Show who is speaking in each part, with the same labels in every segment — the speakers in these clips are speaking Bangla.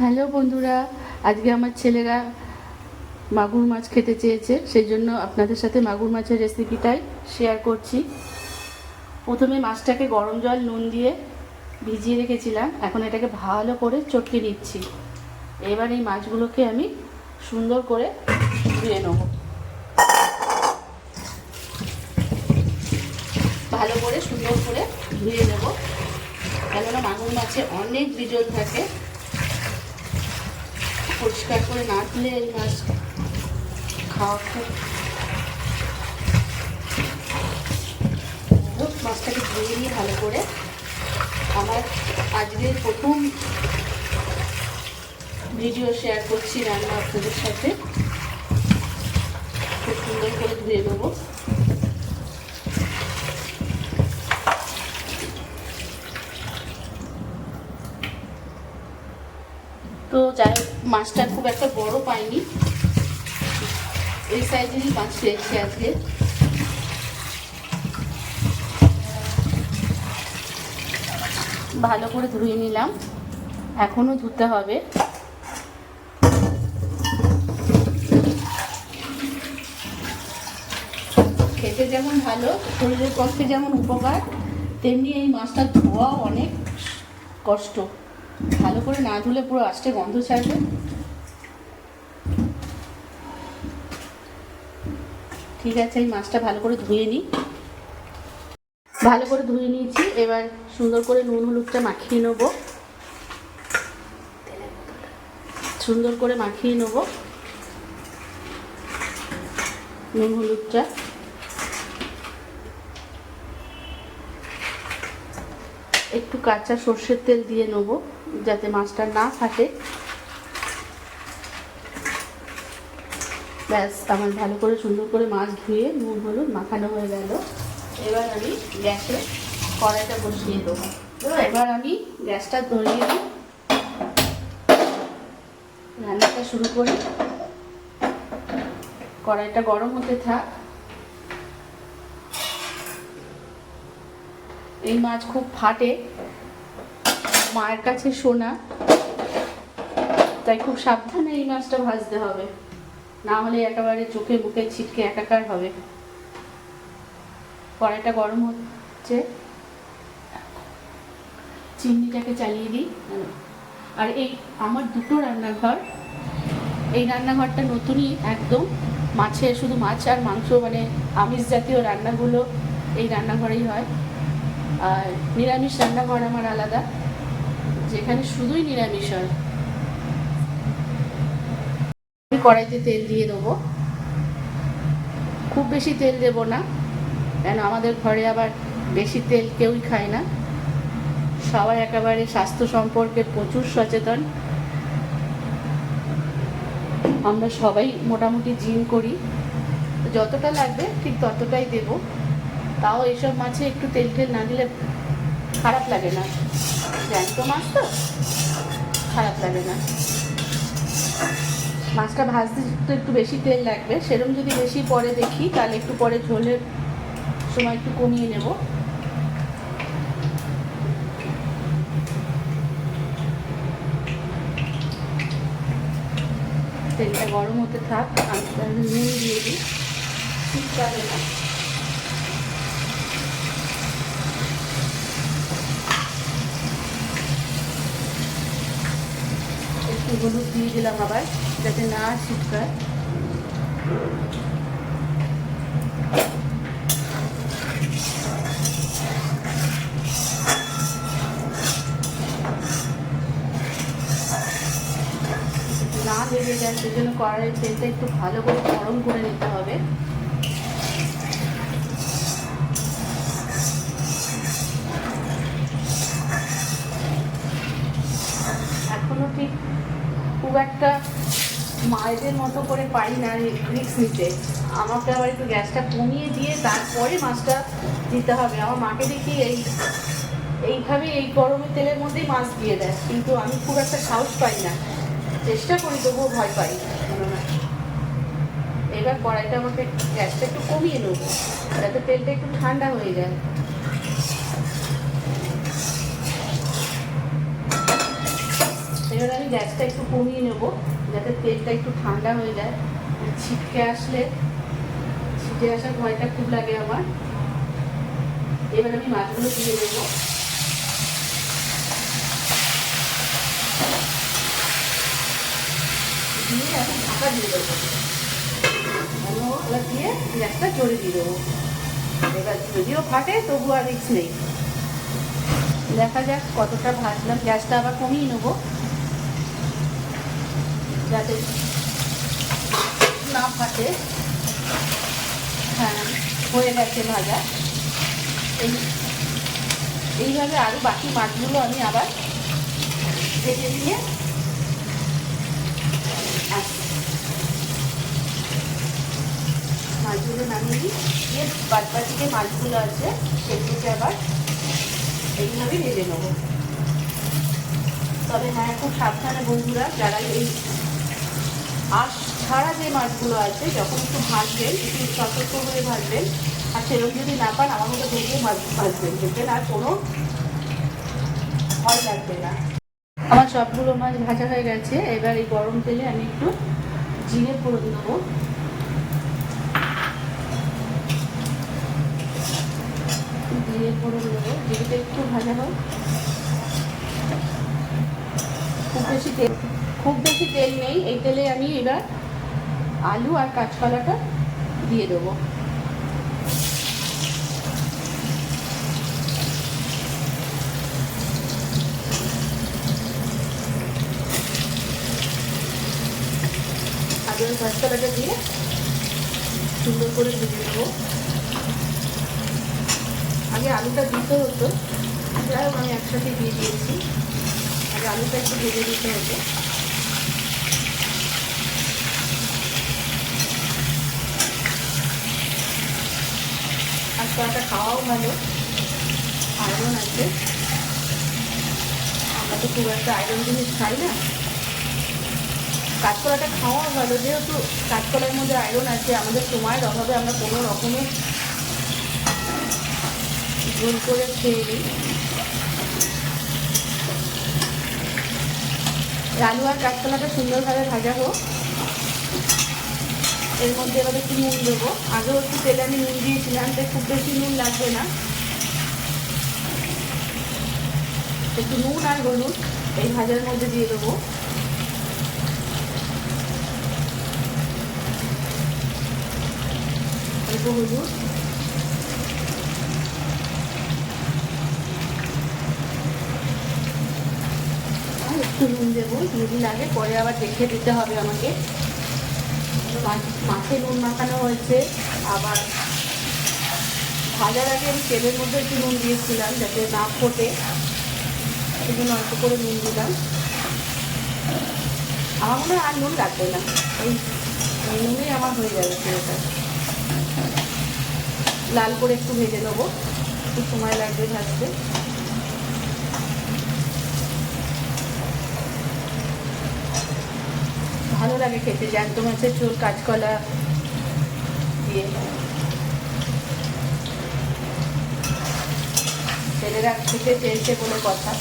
Speaker 1: হ্যালো বন্ধুরা, আজকে আমার ছেলেরা মাগুর মাছ খেতে চেয়েছে, সেই জন্য আপনাদের সাথে মাগুর মাছের রেসিপিটাই শেয়ার করছি। প্রথমে মাছটাকে গরম জল নুন দিয়ে ভিজিয়ে রেখেছিলাম, এখন এটাকে ভালো করে চটকে নিচ্ছি। এবার এই মাছগুলোকে আমি সুন্দর করে ধুয়ে নেব, ভালো করে সুন্দর করে ধুয়ে নেব, কেননা মাগুর মাছে অনেক বীজল থাকে। পরিষ্কার করে না ধুলে এই মাছ খাওয়া খুব, মাছটাকে ধুয়ে নিয়ে ভালো করে। আমার আজকের প্রথম ভিডিও শেয়ার করছি রান্না আপনাদের সাথে। খুব সুন্দর করে ধুয়ে নেবো। তো যাই হোক, মাছটা খুব একটা বড় পাইনি, এই সাইজেরই মাছ পেয়েছি আজকে। ভালো করে ধুয়ে নিলাম, এখনো ধুতে হবে। খেতে যেমন ভালো, শরীরের পক্ষে যেমন উপকার, তেমনি এই মাছটা ধোয়া অনেক কষ্ট। ভালো করে না ধুলে পুরো আষ্টে গন্ধ ছাড়বে। ঠিক আছে, এই মাছটা ভালো করে ধুয়ে নিই। ভালো করে ধুয়ে নিয়েছি, এবার সুন্দর করে নুন হলুদটা মাখিয়ে নেব। সুন্দর করে মাখিয়ে নেব নুন হলুদটা। একটু কাঁচা সর্ষের তেল দিয়ে নেব যাতে মাছটা না ফাটে। ব্যাস, আমার ভালো করে সুন্দর করে মাছ ধুয়ে নুন হলুদ মাখানো হয়ে গেল। এবার আমি গ্যাসে কড়াইটা বসিয়ে দেবো। এবার আমি গ্যাসটা ধরিয়ে দিই, রান্নাটা শুরু করি। কড়াইটা গরম হতে থাক। এই মাছ খুব ফাটে, মায়ের কাছে শোনা, তাই খুব সাবধানে এই মাছটা ভাজতে হবে, না হলে একেবারে চোখে মুখে ছিটকে একাকার হবে। কড়াইটা গরম হচ্ছে, চিমনিটাকে চালিয়ে দিই। আর এই আমার দুটো রান্নাঘর, এই রান্নাঘরটা নতুনই একদম। মাছের, শুধু মাছ আর মাংস, মানে আমিষ জাতীয় রান্নাগুলো এই রান্নাঘরেই হয়। আর নিরামিষ রান্নাঘর আমার আলাদা, যেখানে শুধুই নিরামিষ হয়। কড়াইতে তেল দিয়ে দেবো, খুব বেশি তেল দেব না, কেন আমাদের ঘরে আবার বেশি তেল কেউই খায় না। সবাই একেবারে স্বাস্থ্য সম্পর্কে প্রচুর সচেতন। আমরা সবাই মোটামুটি জিম করি, যতটা লাগবে ঠিক ততটাই দেব। তাও এসব মাছে একটু তেল টেল না দিলে খারাপ লাগে না, জ্যান্ত মাছ তো খারাপ লাগে না। মাছটা ভাজতে তো একটু বেশি তেল লাগবে, সেরকম যদি বেশি পরে দেখি তাহলে একটু পরে ঝোলের সময় একটু কমিয়ে নেব। তেলটা গরম হতে থাক, আমি নুন দিয়ে দিই, ঠিক যাবে না। একটু হলুদ দিয়ে দিলাম আবার, যাতে না ছিটকায়। না লেগে যায় সেজন্য কড়াইয়ের তেলটা একটু ভালো করে গরম করে নিতে হবে। এখনো ঠিক খুব একটা মায়েদের মতো করে পারি না রিস্ক নিতে। আমাকে আবার একটু গ্যাসটা কমিয়ে দিয়ে তারপরে মাছটা দিতে হবে। আমার মাকে দেখি এইভাবে এই গরমের তেলের মধ্যেই মাছ দিয়ে দেয়, কিন্তু আমি খুব একটা সাহস পাই না, চেষ্টা করি তবুও ভয় পাই না। এবার কড়াইটা আমাকে গ্যাসটা একটু কমিয়ে নেবো, যাতে তেলটা একটু ঠান্ডা হয়ে যায়। এবার আমি গ্যাসটা একটু কমিয়ে নেব, যাতে তেলটা একটু ঠান্ডা হয়ে যায়। ছিটকে আসলে, ছিটে আসার ভয়টা খুব লাগে আমার। এবার আমি মাছগুলো দিয়ে দেবো। দিয়ে এখন ঢাকা দিয়ে দেবো, এবার দিয়ে গ্যাসটা জোরে দিয়ে দেবো। এবার যদিও ফাটে তবু আর রিস্ক নেই। দেখা যাক কতটা ভাজলাম। গ্যাসটা আবার কমিয়ে নেবো যাতে না ফাটে। হ্যাঁ, হয়ে গেছে ভাজা। এইভাবে আরও বাকি মাছগুলো আমি আবার ভেজে নিয়ে মাছগুলো নামিয়ে দিয়ে বাদবাকি যে মাছগুলো আছে সেগুলোকে আবার এইভাবে ভেজে নেবো। তবে হ্যাঁ, খুব সাবধানে বন্ধুরা, যারা এই আঁশ ছাড়া যে মাছগুলো আছে যখন একটু ভাজবেন একটু সতর্ক হয়ে ভাজবেন। আর সেরকম যদি না পান আমার মতো ভেজে ভাজবেন, দেখবেন আর কোনো ভয় লাগবে না। আমার সবগুলো মাছ ভাজা হয়ে গেছে। এবার এই গরম তেলে আমি একটু জিরে ফোড়ন দেবো। জিরে ফোড়ন দেবো, জিরেটা একটু ভাজা হোক। খুব বেশি তেল নেই এই তেলে। আমি এবার আলু আর কাঁচকলাটা দিয়ে দেবো। আলু আর কাঁচকলাটা দিয়ে সুন্দর করে ভেজে দেবো। আগে আলুটা দিতে হতো, যাই হোক আমি একসাথে দিয়ে দিয়েছি। আগে আলুটা একটু ভেজে দিতে হতো। কাঁচকলাটা খাওয়াও ভালো, আয়রন আছে। আমরা তো খুব একটা আয়রন জিনিস খাই না। কাঁচকলাটা খাওয়াও ভালো, যেহেতু কাঁচকলার মধ্যে আয়রন আছে। আমাদের সময়ের অভাবে আমরা কোনো রকমের ঝোল করে খেয়ে নিই। আলু আর কাঁচকলাটা সুন্দরভাবে ভাজা হোক। এর মধ্যে এবার একটু নুন দেবো। আগেও একটু তেলে আমি নুন দিয়েছিলাম, তাই খুব বেশি নুন লাগবে না। একটু নুন আর হলুদ এই ভাজার মধ্যে দিয়ে দেবো। একটু হলুদ, আর একটু নুন দেবো যদি লাগে, পরে আবার দেখে দিতে হবে আমাকে। মাছে নুন মাখানো হয়েছে, আবার ভাজার আগে আমি তেলের মধ্যে একটু নুন দিয়েছিলাম যাতে না ফোটে, সেজন্য অল্প করে নুন দিলাম। আমার মনে হয় আর নুন লাগবে না, এই নুনেই আমার হয়ে যাবে পুরোটা। লাল করে একটু ভেজে নেবো, একটু সময় লাগবে ভাজতে। ভালো লাগে খেতে জ্যান্ত মাছের ঝোল কাঁচকলা দিয়ে। ছেলেরা খেতে চেয়েছে বলে কথা।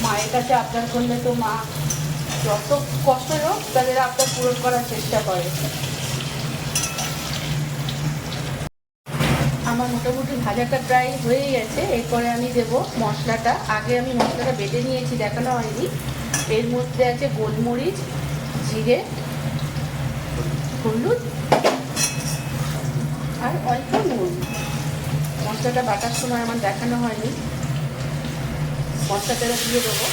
Speaker 1: মায়ের কাছে আবদার করলে তো মা যত কষ্ট হোক তাদের আবদার পূরণ করার চেষ্টা করে। আমার মোটামুটি ভাজাটা প্রায় হয়ে গেছে। এরপরে আমি দেবো মশলাটা। আগে আমি মশলাটা বেটে নিয়েছি, দেখানো হয়নি। এর মধ্যে আছে গোলমরিচ, জিরে, হলুদ আর অল্প নুন। মশলাটা বাটার সময় আমার দেখানো হয়নি। মশলাটা দিয়ে দেবো,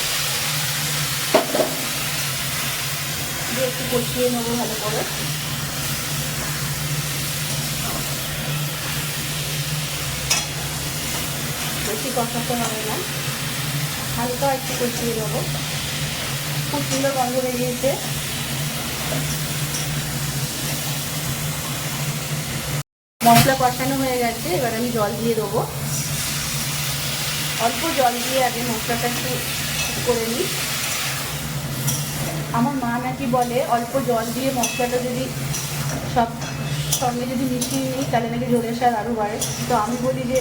Speaker 1: দিয়ে একটু কষিয়ে নেবো ভালো করে। বেশি কষাতে হবে না, হালকা একটু কষিয়ে নেবো। খুব সুন্দর গন্ধ বেরিয়েছে। মশলা কষানো হয়ে গেছে, এবার আমি জল দিয়ে দেবো। অল্প জল দিয়ে আগে মশলাটা একটু করে নিই। আমার মা নাকি বলে অল্প জল দিয়ে মশলাটা যদি সব সঙ্গে যদি মিশিয়ে নিই তাহলে নাকি ঝোলের স্বাদ আরও বাড়ে। তো আমি বলি যে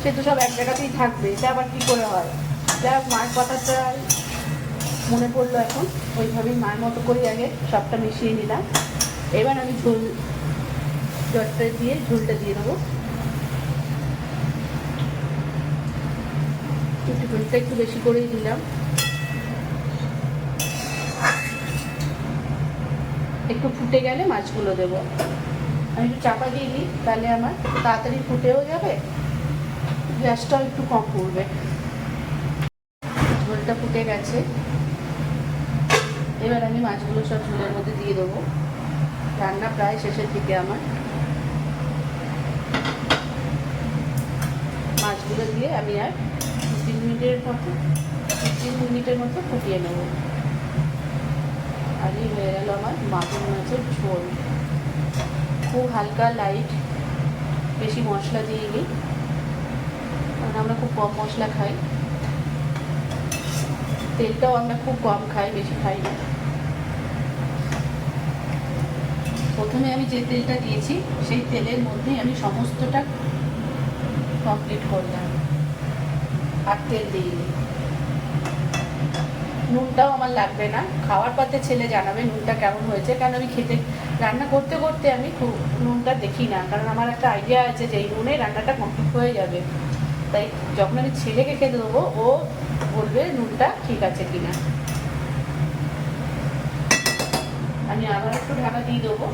Speaker 1: সে তো সব এক জায়গাতেই থাকবে, এটা আবার কী করে হয়। যাই হোক, মায়ের কথাটা মনে পড়লো এখন, ওইভাবেই মায়ের মতো করেই আগে সবটা মিশিয়ে নিলাম। এবার আমি জলটা দিয়ে ঝোলটা দিয়ে দেবো। ঝোলটা একটু বেশি করেই দিলাম। একটু ফুটে গেলে মাছগুলো দেবো। আমি একটু চাপা দিয়ে দিই, তাহলে আমার তাড়াতাড়ি ফুটেও যাবে, গ্যাসটাও একটু কম পড়বে। ঝোলটা ফুটে গেছে, এবার আমি মাছগুলো সব ঝোলের মধ্যে দিয়ে দেবো। রান্না প্রায় শেষের দিকে আমার। মাছগুলো দিয়ে আমি আর 2-3 মিনিটের মতো ফুটিয়ে নেব। আর এই হয়ে গেল আমার মাগুর মাছের ঝোল। খুব হালকা লাইট, বেশি মশলা দিইনি, কারণ আমরা খুব কম মশলা খাই। তেলটাও আমরা খুব কম খাই, বেশি খাই না। প্রথমে আমি যে তেলটা দিয়েছি সেই তেলের মধ্যেই আমি সমস্তটা কমপ্লিট করলাম, আর তেল দিইনি। নুনটাও আমার লাগবে না, খাওয়ার পথে ছেলে জানাবে নুনটা কেমন হয়েছে, কারণ আমি রান্না করতে করতে আমি খুব নুনটা দেখি না, কারণ আমার একটা আইডিয়া আছে যে এই নুনে রান্নাটা কমপ্লিট হয়ে যাবে। তাই যখন আমি ছেলেকে খেতে দেবো ও বলবে নুনটা ঠিক আছে কিনা। আমি আবার একটু ঢাকা দিয়ে দেবো।